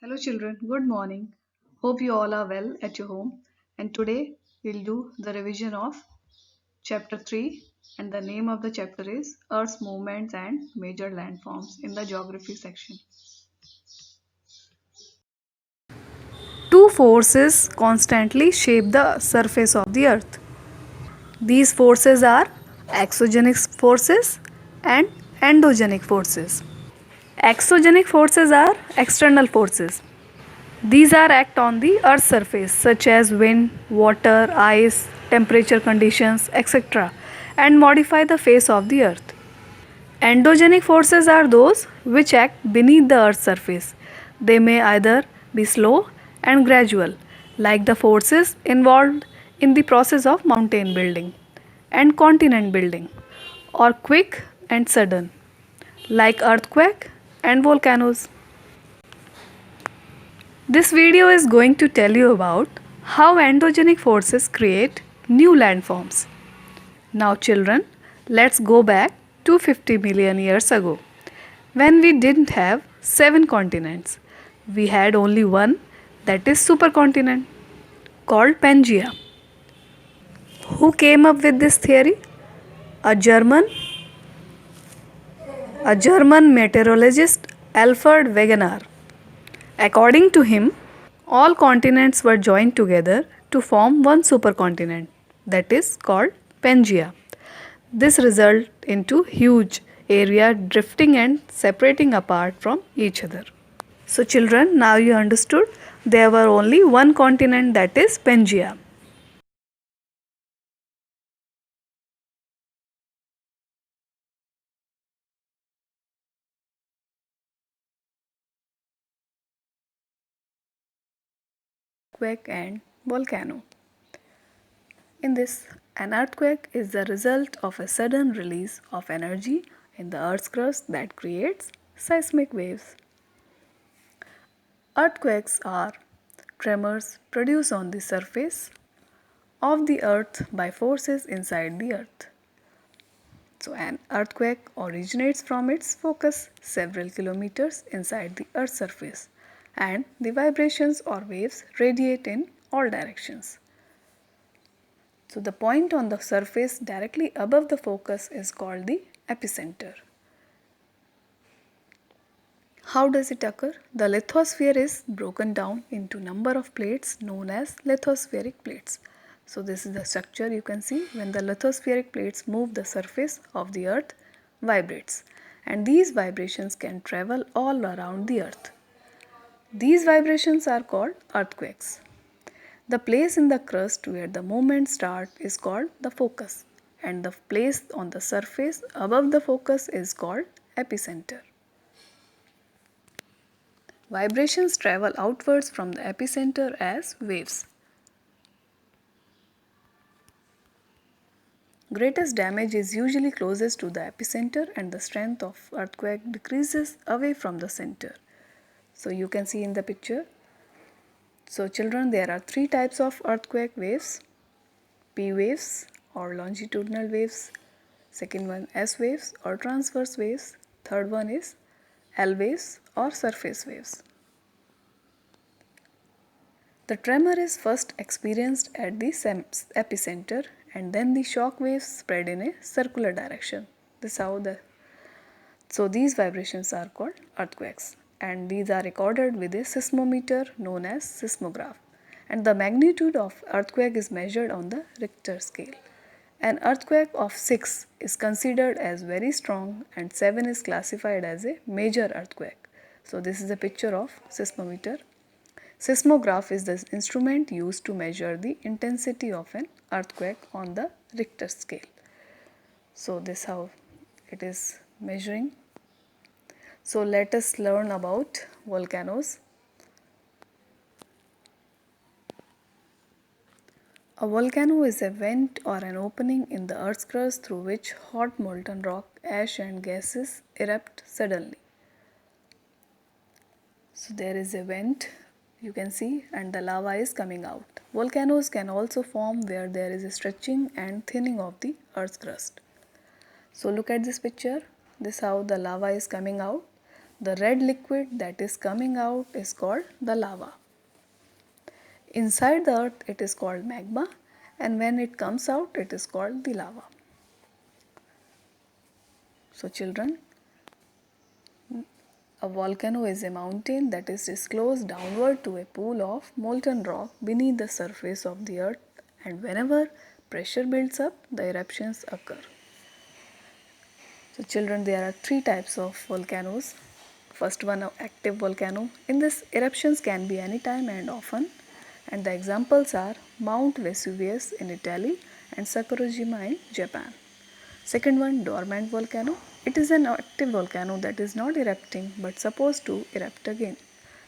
Hello children, good morning. Hope you all are well at your home. And today we'll do the revision of chapter 3 and the name of the chapter is Earth's Movements and Major Landforms in the Geography section. Two forces constantly shape the surface of the earth. These forces are exogenic forces and endogenic forces. Exogenic forces are external forces. These are act on the earth's surface such as wind, water, ice, temperature conditions, etc. and modify the face of the earth. Endogenic forces are those which act beneath the earth's surface. They may either be slow and gradual, like the forces involved in the process of mountain building and continent building, or quick and sudden, like earthquake and volcanoes. This video is going to tell you about how endogenic forces create new landforms. Now, children, let's go back 250 million years ago when we didn't have 7 continents. We had only one, that is supercontinent called Pangaea. Who came up with this theory? A German a German meteorologist, Alfred Wegener. According to him, all continents were joined together to form one supercontinent, that is called Pangaea. This resulted into huge area drifting and separating apart from each other. So children, now you understood there were only one continent, that is Pangaea. Earthquake and volcano. In this, an earthquake is the result of a sudden release of energy in the earth's crust that creates seismic waves. Earthquakes are tremors produced on the surface of the earth by forces inside the earth. So, an earthquake originates from its focus several kilometers inside the earth's surface, and the vibrations or waves radiate in all directions. So, the point on the surface directly above the focus is called the epicenter. How does it occur? The lithosphere is broken down into number of plates known as lithospheric plates. So this is the structure you can see when the lithospheric plates move, the surface of the earth vibrates, and these vibrations can travel all around the earth. These vibrations are called earthquakes. The place in the crust where the movement starts is called the focus, and the place on the surface above the focus is called epicenter. Vibrations travel outwards from the epicenter as waves. Greatest damage is usually closest to the epicenter and the strength of earthquake decreases away from the center. So you can see in the picture. So children, there are three types of earthquake waves: P waves or longitudinal waves, second one S waves or transverse waves, third one is L waves or surface waves. The tremor is first experienced at the epicenter and then the shock waves spread in a circular direction. So these vibrations are called earthquakes, and these are recorded with a seismometer known as seismograph, and the magnitude of earthquake is measured on the Richter scale. An earthquake of 6 is considered as very strong and 7 is classified as a major earthquake. So this is a picture of seismometer. Seismograph is the instrument used to measure the intensity of an earthquake on the Richter scale. So this how it is measuring. So let us learn about volcanoes. A volcano is a vent or an opening in the earth's crust through which hot molten rock, ash and gases erupt suddenly. So there is a vent you can see and the lava is coming out. Volcanoes can also form where there is a stretching and thinning of the earth's crust. So look at this picture. This is how the lava is coming out. The red liquid that is coming out is called the lava. Inside the earth it is called magma, and when it comes out it is called the lava. So children, a volcano is a mountain that is disclosed downward to a pool of molten rock beneath the surface of the earth, and whenever pressure builds up, the eruptions occur. So children, there are three types of volcanoes. First one, active volcano. In this, eruptions can be anytime and often, and the examples are Mount Vesuvius in Italy and Sakurajima in Japan. Second one, dormant volcano. It is an active volcano that is not erupting but supposed to erupt again.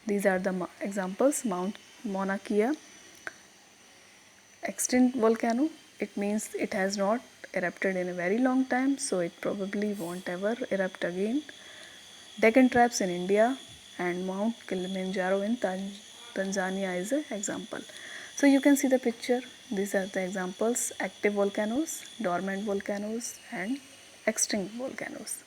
These are the examples: Mount Mauna Kea, extinct volcano. It means it has not erupted in a very long time, so it probably won't ever erupt again. Deccan Traps in India and Mount Kilimanjaro in Tanzania is an example. So you can see the picture. These are the examples: active volcanoes, dormant volcanoes and extinct volcanoes.